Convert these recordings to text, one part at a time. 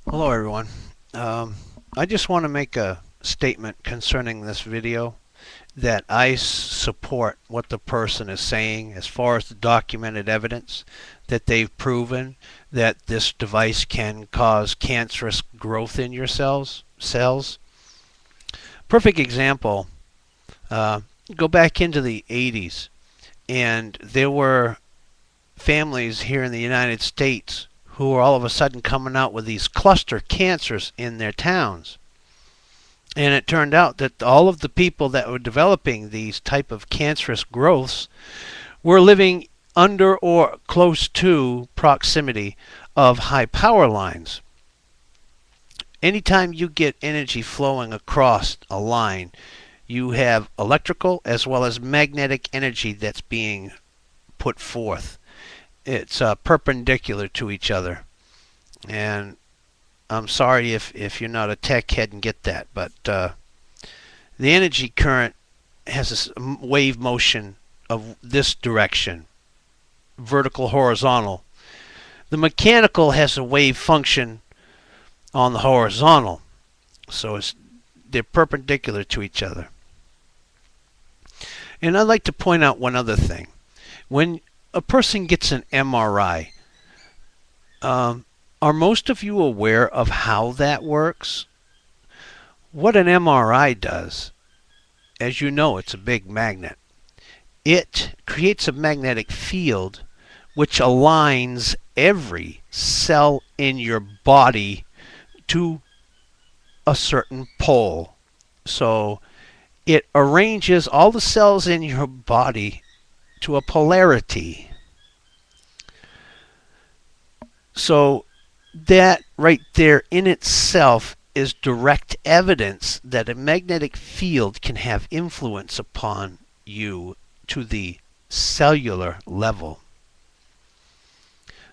Hello everyone. I just want to make a statement concerning this video that I support what the person is saying as far as the documented evidence that they've proven that this device can cause cancerous growth in your cells. Perfect example, uh, go back into the 80s and there were families here in the United States who are all of a sudden coming out with these cluster cancers in their towns. And it turned out that all of the people that were developing these type of cancerous growths were living under or close to proximity of high power lines. Anytime you get energy flowing across a line, you have electrical as well as magnetic energy that's being put forth. It's perpendicular to each other. And I'm sorry if you're not a tech head and get that, but the energy current has a wave motion of this direction, vertical, horizontal. The mechanical has a wave function on the horizontal, so they're perpendicular to each other. And I'd like to point out one other thing. When a person gets an MRI, are most of you aware of how that works? What an MRI does, as you know, it's a big magnet. It creates a magnetic field which aligns every cell in your body to a certain pole. So it arranges all the cells in your body to a polarity. So that right there in itself is direct evidence that a magnetic field can have influence upon you to the cellular level.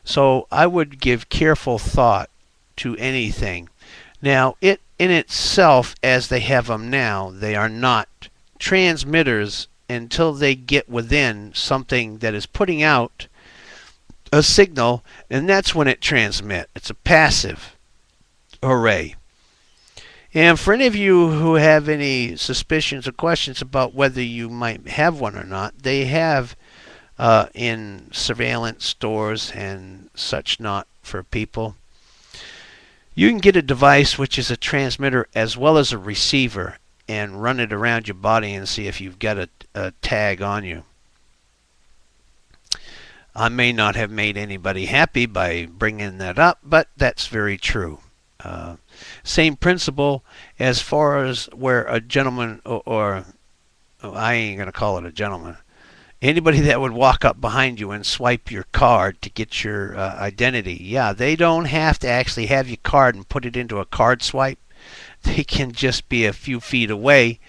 So I would give careful thought to anything. Now, it in itself, as they have them now, they are not transmitters until they get within something that is putting out a signal, and that's when it transmits. It's a passive array. And for any of you who have any suspicions or questions about whether you might have one or not, they have in surveillance stores and such not for people. You can get a device which is a transmitter as well as a receiver and run it around your body and see if you've got a tag on you. I may not have made anybody happy by bringing that up, but that's very true. Same principle as far as where a gentleman, or I ain't going to call it a gentleman, anybody that would walk up behind you and swipe your card to get your identity. Yeah, they don't have to actually have your card and put it into a card swipe. They can just be a few feet away.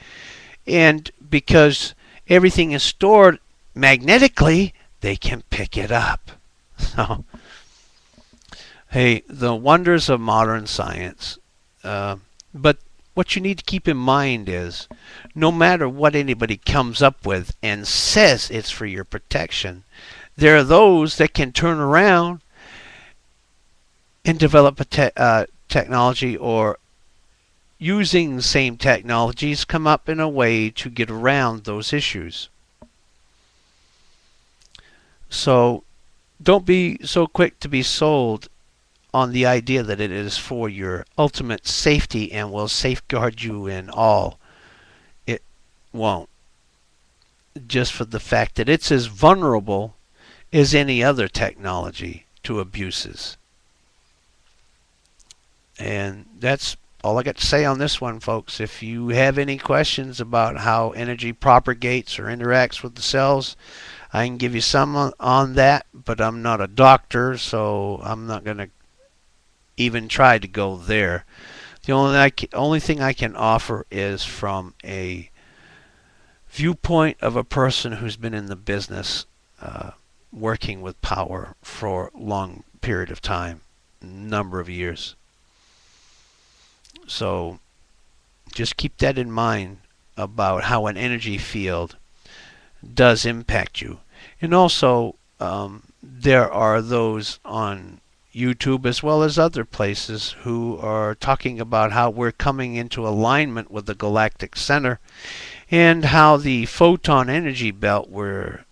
And because everything is stored magnetically, they can pick it up. So, hey, the wonders of modern science. But what you need to keep in mind is no matter what anybody comes up with and says it's for your protection, there are those that can turn around and develop a technology, or using the same technologies come up in a way to get around those issues. So don't be so quick to be sold on the idea that it is for your ultimate safety and will safeguard you in all. It won't. Just for the fact that it's as vulnerable as any other technology to abuses. And that's all I got to say on this one, folks. If you have any questions about how energy propagates or interacts with the cells, I can give you some on that, but I'm not a doctor, so I'm not going to even try to go there. The only thing I can offer is from a viewpoint of a person who's been in the business working with power for a long period of time, number of years. So just keep that in mind about how an energy field does impact you. And also, there are those on YouTube as well as other places who are talking about how we're coming into alignment with the galactic center and how the photon energy belt we're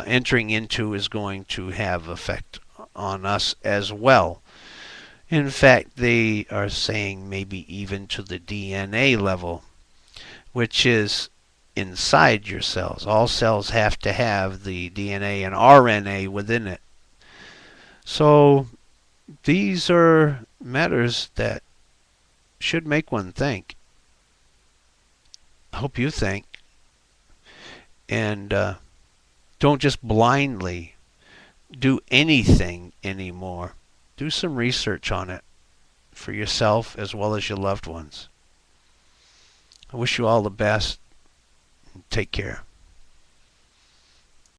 entering into is going to have effect on us as well. In fact, they are saying maybe even to the DNA level, which is inside your cells. All cells have to have the DNA and RNA within it. So these are matters that should make one think. I hope you think. And don't just blindly do anything anymore. Do some research on it for yourself as well as your loved ones. I wish you all the best. Take care.